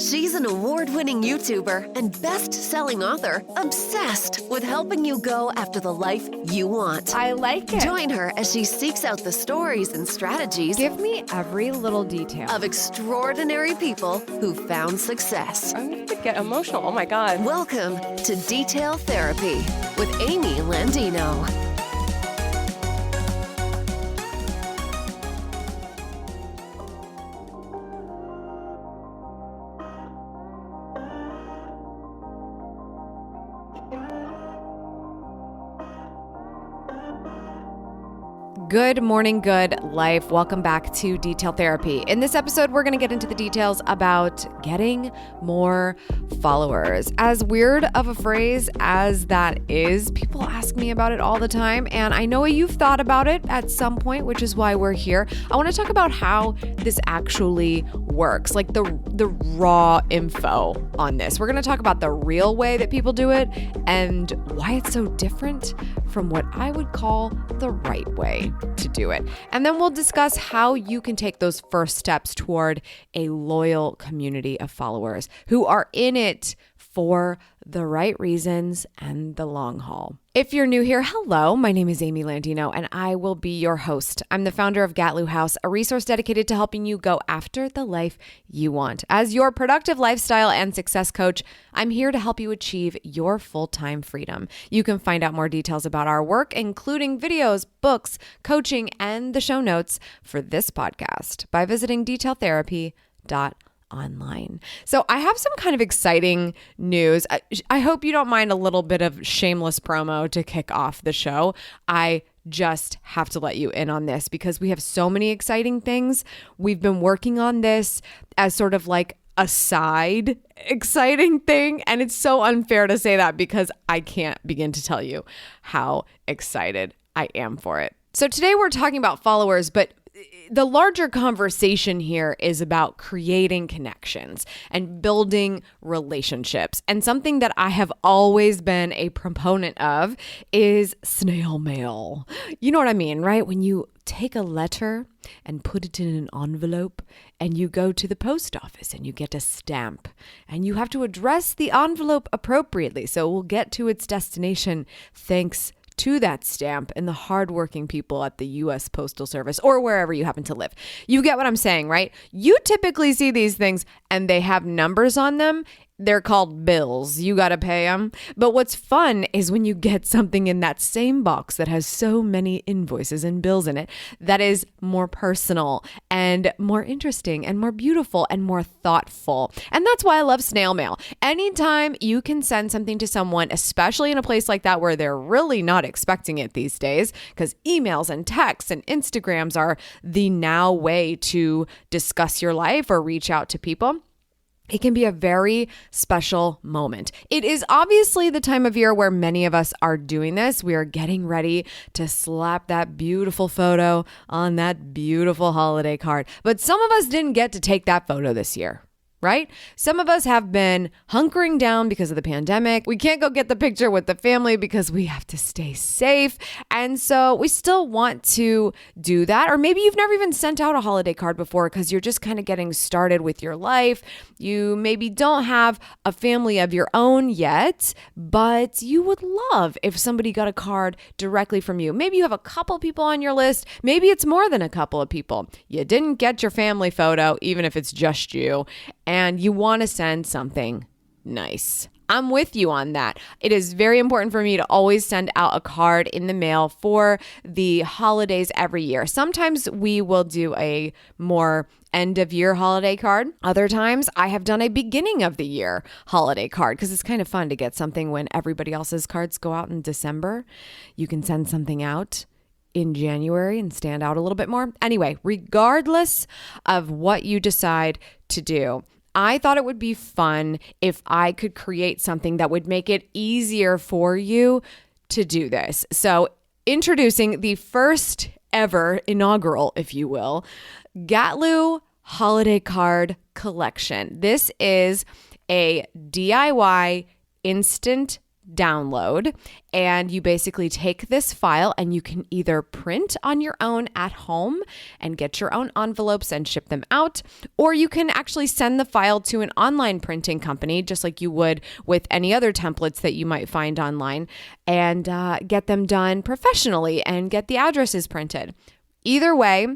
She's an award-winning YouTuber and best-selling author obsessed with helping you go after the life you want. I like it. Join her as she seeks out the stories and strategies Give me every little detail. of extraordinary people who found success. I'm going to get emotional. Oh my God. Welcome to Detail Therapy with Amy Landino. Good morning, good life. Welcome back to Detail Therapy. In this episode, we're going to get into the details about getting more followers. As weird of a phrase as that is, people ask me about it all the time, and I know you've thought about it at some point, which is why we're here. I want to talk about how this actually works, like the raw info on this. We're going to talk about the real way that people do it and why it's so different from what I would call the right way to do it. And then we'll discuss how you can take those first steps toward a loyal community of followers who are in it for the right reasons and the long haul. If you're new here, hello, my name is Amy Landino and I will be your host. I'm the founder of Gatlu House, a resource dedicated to helping you go after the life you want. As your productive lifestyle and success coach, I'm here to help you achieve your full-time freedom. You can find out more details about our work, including videos, books, coaching, and the show notes for this podcast by visiting detailtherapy.online. So I have some kind of exciting news. I hope you don't mind a little bit of shameless promo to kick off the show. I just have to let you in on this because we have so many exciting things. We've been working on this as sort of like a side exciting thing. And it's so unfair to say that because I can't begin to tell you how excited I am for it. So today we're talking about followers, but the larger conversation here is about creating connections and building relationships. And something that I have always been a proponent of is snail mail. You know what I mean, right? When you take a letter and put it in an envelope and you go to the post office and you get a stamp and you have to address the envelope appropriately so it will get to its destination thanks to that stamp and the hardworking people at the U.S. Postal Service or wherever you happen to live. You get what I'm saying, right? You typically see these things and they have numbers on them. They're called bills. You got to pay them. But what's fun is when you get something in that same box that has so many invoices and bills in it that is more personal and more interesting and more beautiful and more thoughtful. And that's why I love snail mail. Anytime you can send something to someone, especially in a place like that where they're really not expecting it these days, because emails and texts and Instagrams are the now way to discuss your life or reach out to people. It can be a very special moment. It is obviously the time of year where many of us are doing this. We are getting ready to slap that beautiful photo on that beautiful holiday card. But some of us didn't get to take that photo this year. Right? Some of us have been hunkering down because of the pandemic. We can't go get the picture with the family because we have to stay safe. And so we still want to do that. Or maybe you've never even sent out a holiday card before because you're just kind of getting started with your life. You maybe don't have a family of your own yet, but you would love if somebody got a card directly from you. Maybe you have a couple people on your list. Maybe it's more than a couple of people. You didn't get your family photo, even if it's just you. And you want to send something nice. I'm with you on that. It is very important for me to always send out a card in the mail for the holidays every year. Sometimes we will do a more end of year holiday card. Other times I have done a beginning of the year holiday card because it's kind of fun to get something when everybody else's cards go out in December. You can send something out in January and stand out a little bit more. Anyway, regardless of what you decide to do, I thought it would be fun if I could create something that would make it easier for you to do this. So introducing the first ever inaugural, if you will, Gatlu Holiday Card Collection. This is a DIY instant download. And you basically take this file and you can either print on your own at home and get your own envelopes and ship them out, or you can actually send the file to an online printing company, just like you would with any other templates that you might find online, and get them done professionally and get the addresses printed. Either way,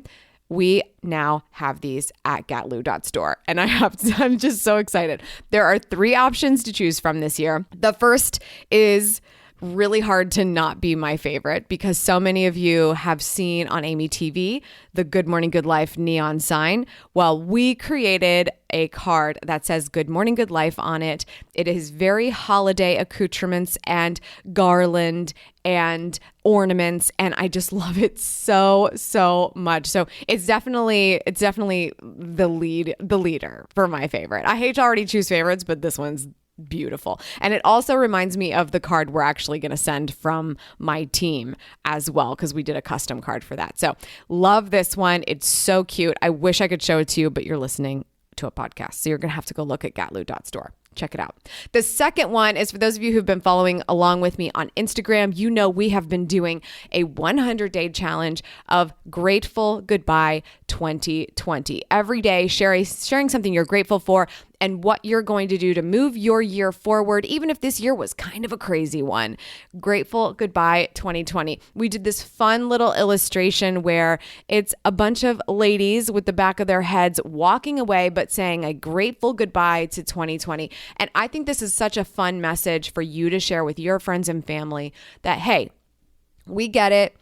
we now have these at gatlu.store, and I'm just so excited. There are 3 options to choose from this year. The first is really hard to not be my favorite because so many of you have seen on Amy TV the Good Morning Good Life neon sign. Well, we created a card that says Good Morning Good Life on it. It is very holiday accoutrements and garland and ornaments, and I just love it so much. So it's definitely the leader for my favorite. I hate to already choose favorites, but this one's beautiful. And it also reminds me of the card we're actually going to send from my team as well, because we did a custom card for that. So love this one. It's so cute. I wish I could show it to you, but you're listening to a podcast, so you're going to have to go look at gatlu.store. Check it out. The second one is for those of you who've been following along with me on Instagram. You know we have been doing a 100-day challenge of Grateful Goodbye 2020. Every day sharing something you're grateful for and what you're going to do to move your year forward, even if this year was kind of a crazy one. Grateful Goodbye 2020. We did this fun little illustration where it's a bunch of ladies with the back of their heads walking away, but saying a grateful goodbye to 2020. And I think this is such a fun message for you to share with your friends and family that, hey, we get it.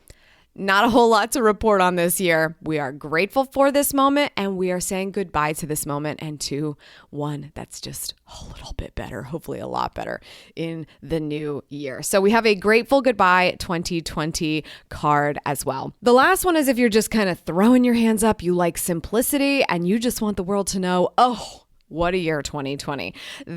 Not a whole lot to report on this year. We are grateful for this moment, and we are saying goodbye to this moment and to one that's just a little bit better, hopefully a lot better in the new year. So we have a Grateful Goodbye 2020 card as well. The last one is if you're just kind of throwing your hands up, you like simplicity, and you just want the world to know, oh, what a year 2020.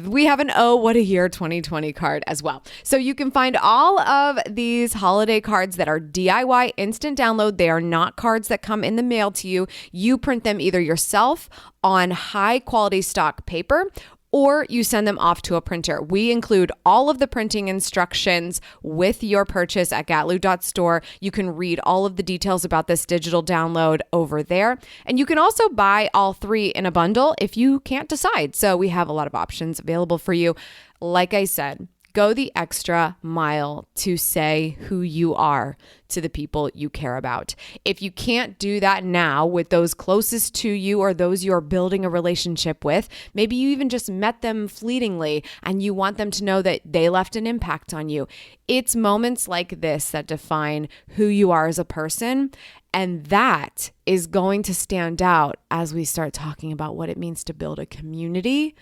We have an Oh, what a year 2020 card as well. So you can find all of these holiday cards that are DIY instant download. They are not cards that come in the mail to you. You print them either yourself on high quality stock paper, or you send them off to a printer. We include all of the printing instructions with your purchase at gatlu.store. You can read all of the details about this digital download over there. And you can also buy all 3 in a bundle if you can't decide. So we have a lot of options available for you. Like I said, go the extra mile to say who you are to the people you care about. If you can't do that now with those closest to you or those you're building a relationship with, maybe you even just met them fleetingly and you want them to know that they left an impact on you. It's moments like this that define who you are as a person. And that is going to stand out as we start talking about what it means to build a community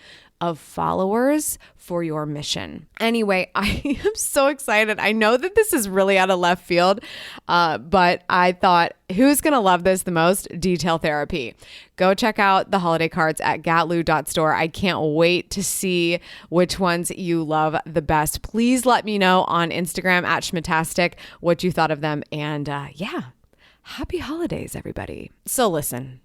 of followers for your mission. Anyway, I am so excited. I know that this is really out of left field, but I thought, who's going to love this the most? Detail Therapy. Go check out the holiday cards at gatlu.store. I can't wait to see which ones you love the best. Please let me know on Instagram at Schmatastic what you thought of them. And happy holidays, everybody. So listen,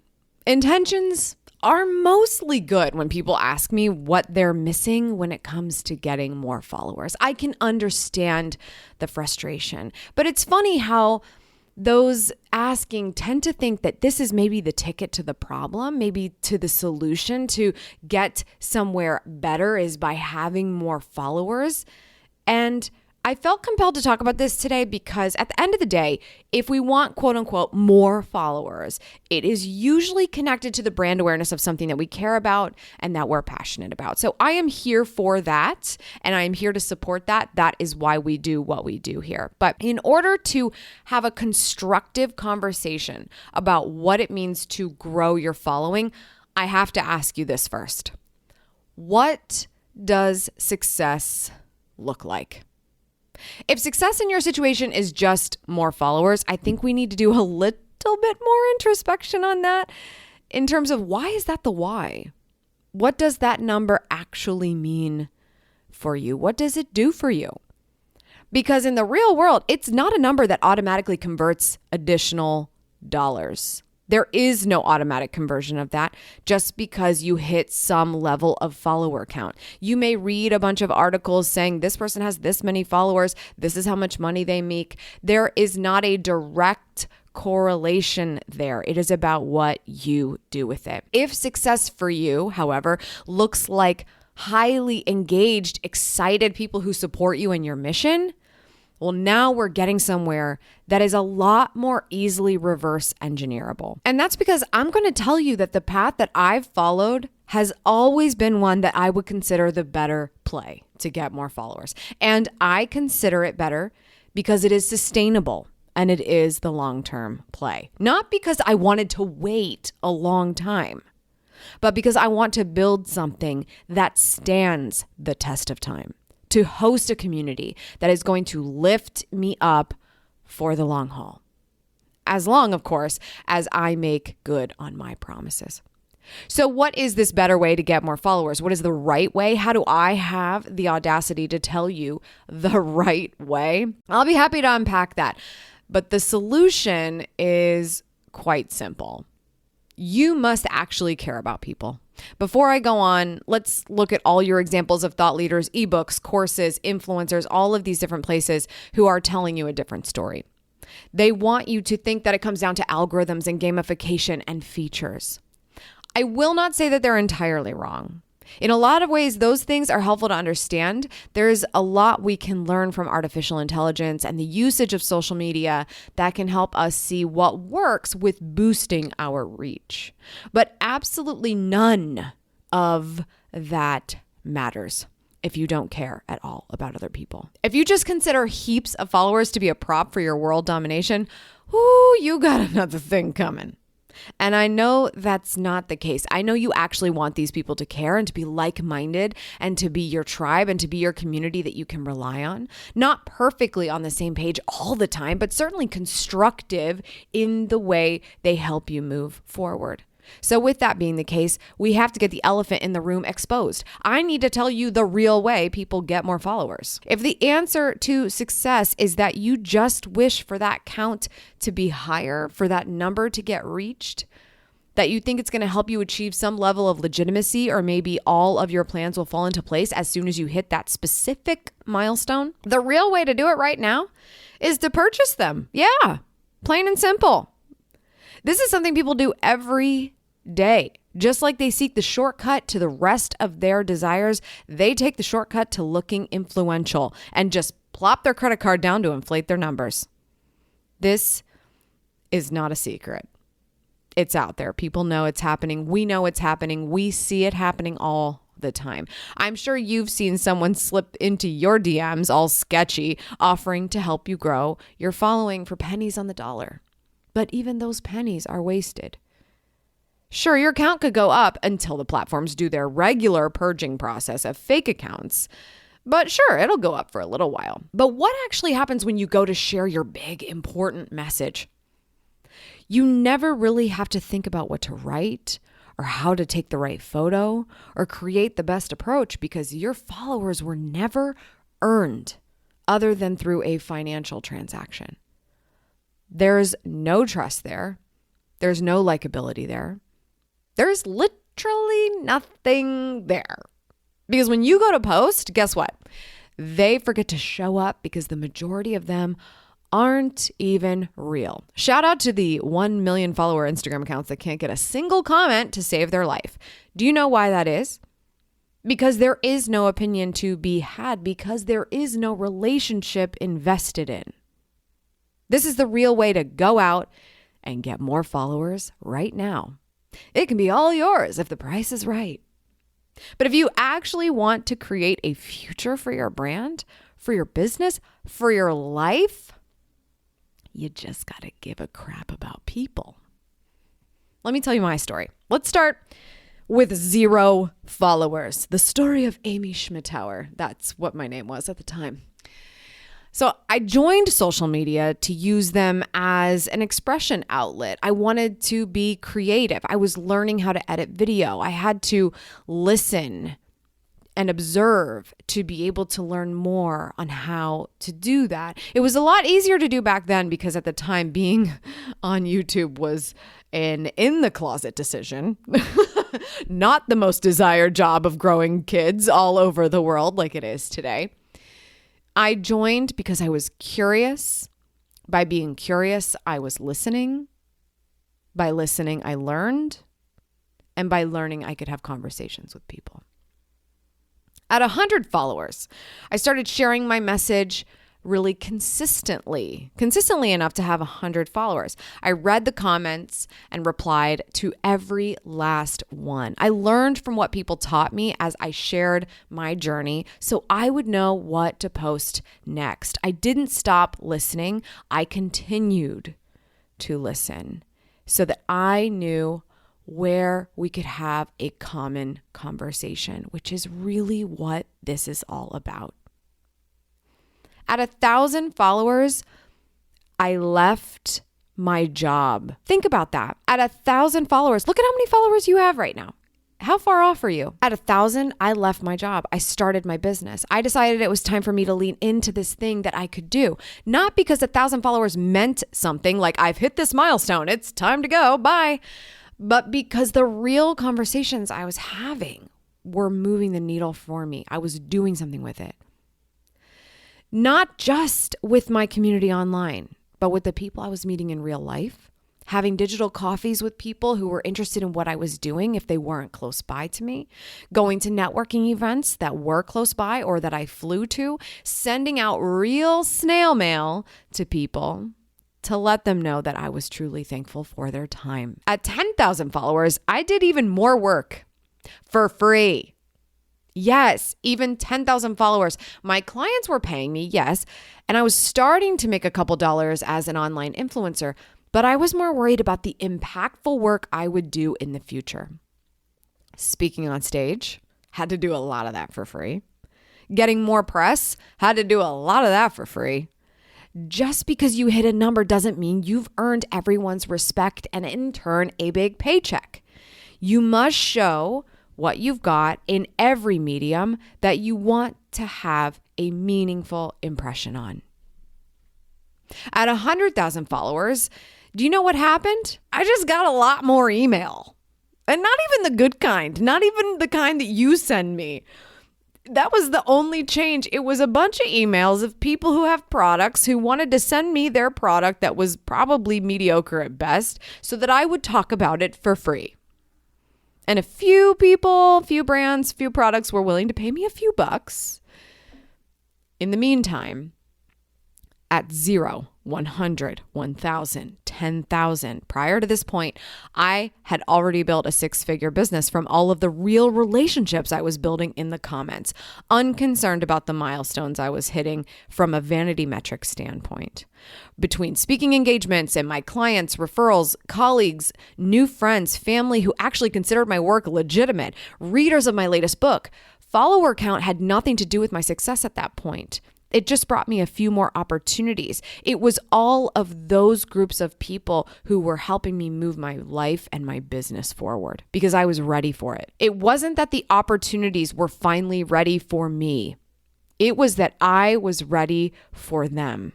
intentions are mostly good when people ask me what they're missing when it comes to getting more followers. I can understand the frustration, but it's funny how those asking tend to think that this is maybe the ticket to the problem, maybe to the solution to get somewhere better is by having more followers. And I felt compelled to talk about this today because at the end of the day, if we want quote unquote more followers, it is usually connected to the brand awareness of something that we care about and that we're passionate about. So I am here for that and I am here to support that. That is why we do what we do here. But in order to have a constructive conversation about what it means to grow your following, I have to ask you this first. What does success look like? If success in your situation is just more followers, I think we need to do a little bit more introspection on that in terms of why is that the why? What does that number actually mean for you? What does it do for you? Because in the real world, it's not a number that automatically converts additional dollars. There is no automatic conversion of that just because you hit some level of follower count. You may read a bunch of articles saying this person has this many followers, this is how much money they make. There is not a direct correlation there. It is about what you do with it. If success for you, however, looks like highly engaged, excited people who support you in your mission, well, now we're getting somewhere that is a lot more easily reverse engineerable. And that's because I'm going to tell you that the path that I've followed has always been one that I would consider the better play to get more followers. And I consider it better because it is sustainable and it is the long-term play. Not because I wanted to wait a long time, but because I want to build something that stands the test of time, to host a community that is going to lift me up for the long haul. As long, of course, as I make good on my promises. So what is this better way to get more followers? What is the right way? How do I have the audacity to tell you the right way? I'll be happy to unpack that. But the solution is quite simple. You must actually care about people. Before I go on, let's look at all your examples of thought leaders, ebooks, courses, influencers, all of these different places who are telling you a different story. They want you to think that it comes down to algorithms and gamification and features. I will not say that they're entirely wrong. In a lot of ways, those things are helpful to understand. There's a lot we can learn from artificial intelligence and the usage of social media that can help us see what works with boosting our reach. But absolutely none of that matters if you don't care at all about other people. If you just consider heaps of followers to be a prop for your world domination, you got another thing coming. And I know that's not the case. I know you actually want these people to care and to be like-minded and to be your tribe and to be your community that you can rely on. Not perfectly on the same page all the time, but certainly constructive in the way they help you move forward. So with that being the case, we have to get the elephant in the room exposed. I need to tell you the real way people get more followers. If the answer to success is that you just wish for that count to be higher, for that number to get reached, that you think it's going to help you achieve some level of legitimacy, or maybe all of your plans will fall into place as soon as you hit that specific milestone, the real way to do it right now is to purchase them. Yeah, plain and simple. This is something people do every day. Just like they seek the shortcut to the rest of their desires, they take the shortcut to looking influential and just plop their credit card down to inflate their numbers. This is not a secret. It's out there. People know it's happening. We know it's happening. We see it happening all the time. I'm sure you've seen someone slip into your DMs all sketchy, offering to help you grow your following for pennies on the dollar. But even those pennies are wasted. Sure, your account could go up until the platforms do their regular purging process of fake accounts. But sure, it'll go up for a little while. But what actually happens when you go to share your big, important message? You never really have to think about what to write or how to take the right photo or create the best approach because your followers were never earned other than through a financial transaction. There's no trust there. There's no likability there. There's literally nothing there. Because when you go to post, guess what? They forget to show up because the majority of them aren't even real. Shout out to the 1 million follower Instagram accounts that can't get a single comment to save their life. Do you know why that is? Because there is no opinion to be had, because there is no relationship invested in. This is the real way to go out and get more followers right now. It can be all yours if the price is right. But if you actually want to create a future for your brand, for your business, for your life, you just got to give a crap about people. Let me tell you my story. Let's start with 0 followers. The story of Amy Schmittauer. That's what my name was at the time. So I joined social media to use them as an expression outlet. I wanted to be creative. I was learning how to edit video. I had to listen and observe to be able to learn more on how to do that. It was a lot easier to do back then because at the time being on YouTube was an in the closet decision, not the most desired job of growing kids all over the world like it is today. I joined because I was curious. By being curious, I was listening. By listening, I learned. And by learning, I could have conversations with people. At 100 followers, I started sharing my message really consistently enough to have 100 followers. I read the comments and replied to every last one. I learned from what people taught me as I shared my journey so I would know what to post next. I didn't stop listening. I continued to listen so that I knew where we could have a common conversation, which is really what this is all about. At 1,000 followers, I left my job. Think about that. At 1,000 followers, look at how many followers you have right now. How far off are you? At 1,000, I left my job. I started my business. I decided it was time for me to lean into this thing that I could do. Not because 1,000 followers meant something like I've hit this milestone. It's time to go. Bye. But because the real conversations I was having were moving the needle for me. I was doing something with it. Not just with my community online, but with the people I was meeting in real life, having digital coffees with people who were interested in what I was doing if they weren't close by to me, going to networking events that were close by or that I flew to, sending out real snail mail to people to let them know that I was truly thankful for their time. At 10,000 followers, I did even more work for free. Yes, even 10,000 followers. My clients were paying me, yes, and I was starting to make a couple dollars as an online influencer, but I was more worried about the impactful work I would do in the future. Speaking on stage, had to do a lot of that for free. Getting more press, had to do a lot of that for free. Just because you hit a number doesn't mean you've earned everyone's respect and in turn a big paycheck. You must show what you've got in every medium that you want to have a meaningful impression on. At 100,000 followers, do you know what happened? I just got a lot more email. And not even the good kind, not even the kind that you send me. That was the only change. It was a bunch of emails of people who have products who wanted to send me their product that was probably mediocre at best so that I would talk about it for free. And a few people, few brands, few products were willing to pay me a few bucks. In the meantime, at 0, 100, 1,000, 10,000. Prior to this point, I had already built a 6-figure business from all of the real relationships I was building in the comments, unconcerned about the milestones I was hitting from a vanity metric standpoint. Between speaking engagements and my clients, referrals, colleagues, new friends, family who actually considered my work legitimate, readers of my latest book, follower count had nothing to do with my success at that point. It just brought me a few more opportunities. It was all of those groups of people who were helping me move my life and my business forward because I was ready for it. It wasn't that the opportunities were finally ready for me. It was that I was ready for them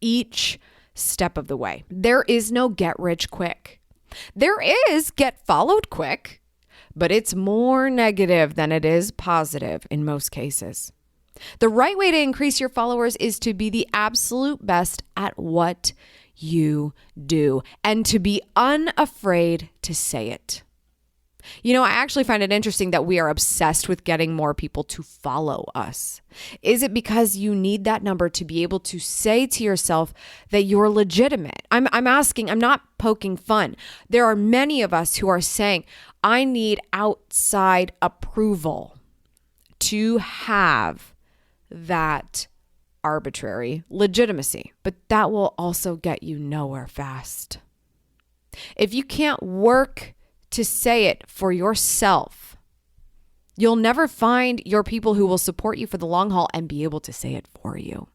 each step of the way. There is no get rich quick. There is get followed quick, but it's more negative than it is positive in most cases. The right way to increase your followers is to be the absolute best at what you do and to be unafraid to say it. You know, I actually find it interesting that we are obsessed with getting more people to follow us. Is it because you need that number to be able to say to yourself that you're legitimate? I'm asking, I'm not poking fun. There are many of us who are saying, I need outside approval to have that arbitrary legitimacy, but that will also get you nowhere fast. If you can't work to say it for yourself, you'll never find your people who will support you for the long haul and be able to say it for you.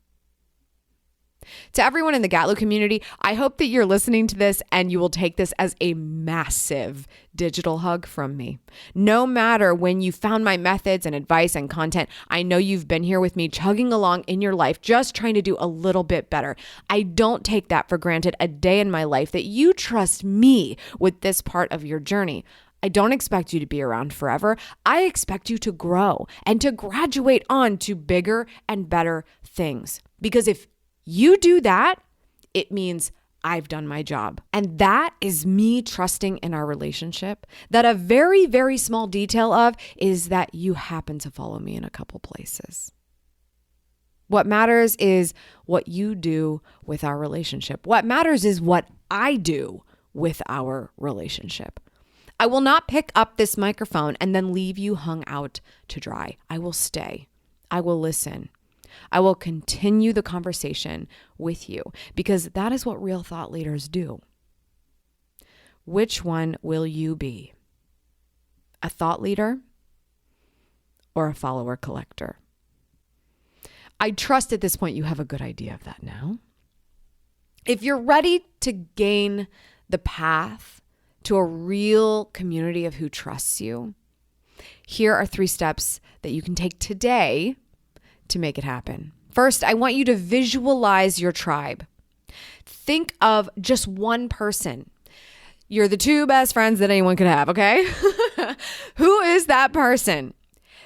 To everyone in the Gatlu community, I hope that you're listening to this and you will take this as a massive digital hug from me. No matter when you found my methods and advice and content, I know you've been here with me chugging along in your life, just trying to do a little bit better. I don't take that for granted a day in my life that you trust me with this part of your journey. I don't expect you to be around forever. I expect you to grow and to graduate on to bigger and better things. Because if you do that, it means I've done my job. And that is me trusting in our relationship that a very, very small detail of is that you happen to follow me in a couple places. What matters is what you do with our relationship. What matters is what I do with our relationship. I will not pick up this microphone and then leave you hung out to dry. I will stay. I will listen. I will continue the conversation with you because that is what real thought leaders do. Which one will you be? A thought leader or a follower collector? I trust at this point you have a good idea of that now. If you're ready to gain the path to a real community of who trusts you, here are 3 steps that you can take today to make it happen. First, I want you to visualize your tribe. Think of just one person. You're the 2 best friends that anyone could have, okay? Who is that person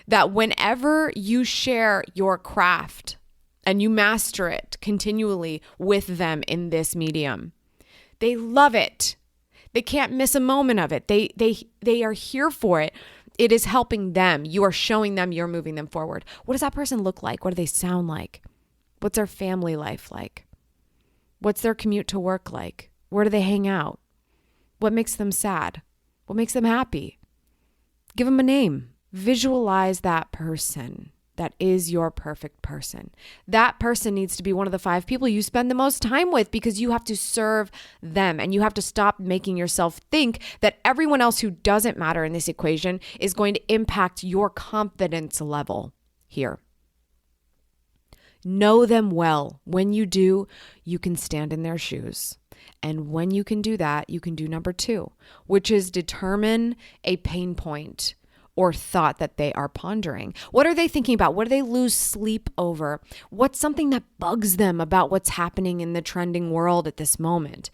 that whenever you share your craft and you master it continually with them in this medium, they love it. They can't miss a moment of it. They are here for it. It is helping them. You are showing them, you're moving them forward. What does that person look like? What do they sound like? What's their family life like? What's their commute to work like? Where do they hang out? What makes them sad? What makes them happy? Give them a name. Visualize that person. That is your perfect person. That person needs to be one of the 5 people you spend the most time with because you have to serve them and you have to stop making yourself think that everyone else who doesn't matter in this equation is going to impact your confidence level here. Know them well. When you do, you can stand in their shoes. And when you can do that, you can do number 2, which is determine a pain point or thought that they are pondering. What are they thinking about? What do they lose sleep over? What's something that bugs them about what's happening in the trending world at this moment?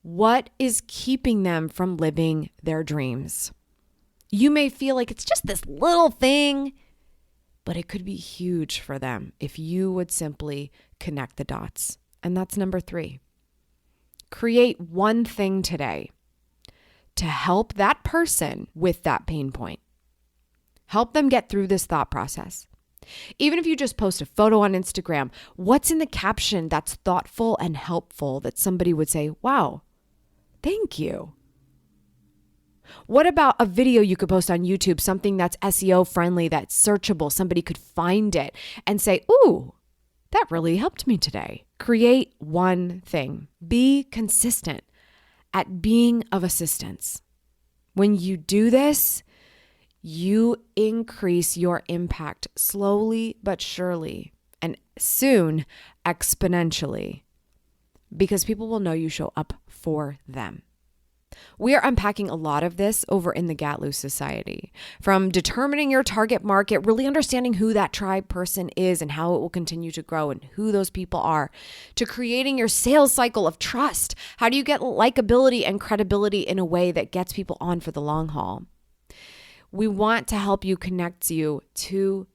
What is keeping them from living their dreams? You may feel like it's just this little thing, but it could be huge for them if you would simply connect the dots. And that's number 3. Create one thing today to help that person with that pain point. Help them get through this thought process. Even if you just post a photo on Instagram, what's in the caption that's thoughtful and helpful that somebody would say, wow, thank you? What about a video you could post on YouTube, something that's SEO friendly, that's searchable, somebody could find it and say, ooh, that really helped me today. Create one thing. Be consistent at being of assistance. When you do this, you increase your impact slowly but surely, and soon exponentially, because people will know you show up for them. We are unpacking a lot of this over in the Gatlu Society, from determining your target market, really understanding who that tribe person is and how it will continue to grow and who those people are, to creating your sales cycle of trust. How do you get likability and credibility in a way that gets people on for the long haul? We want to help you connect you to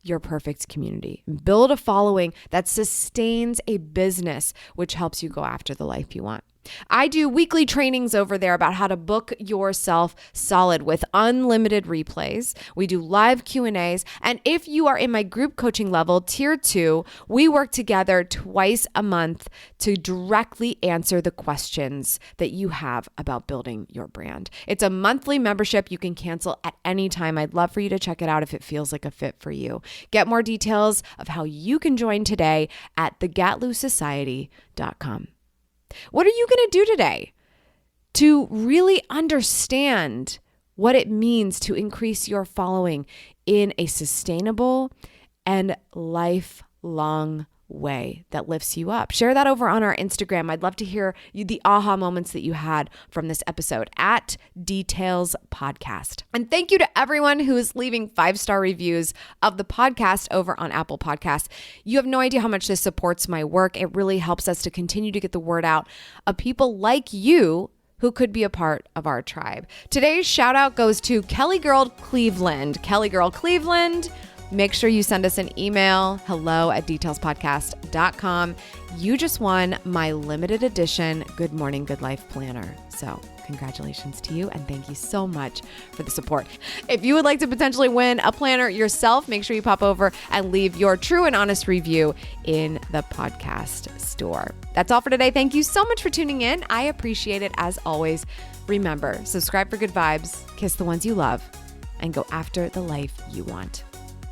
your perfect community. Build a following that sustains a business, which helps you go after the life you want. I do weekly trainings over there about how to book yourself solid with unlimited replays. We do live Q&As. And if you are in my group coaching level, tier 2, we work together twice a month to directly answer the questions that you have about building your brand. It's a monthly membership you can cancel at any time. I'd love for you to check it out if it feels like a fit for you. Get more details of how you can join today at thegatlusociety.com. What are you going to do today to really understand what it means to increase your following in a sustainable and lifelong way that lifts you up. Share that over on our Instagram. I'd love to hear the aha moments that you had from this episode at Details Podcast. And thank you to everyone who is leaving 5-star reviews of the podcast over on Apple Podcasts. You have no idea how much this supports my work. It really helps us to continue to get the word out of people like you who could be a part of our tribe. Today's shout out goes to Kelly Girl Cleveland. Kelly Girl Cleveland, make sure you send us an email, hello@detailspodcast.com. You just won my limited edition Good Morning, Good Life planner. So congratulations to you and thank you so much for the support. If you would like to potentially win a planner yourself, make sure you pop over and leave your true and honest review in the podcast store. That's all for today. Thank you so much for tuning in. I appreciate it as always. Remember, subscribe for good vibes, kiss the ones you love, and go after the life you want.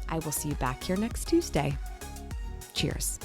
I will see you back here next Tuesday. Cheers.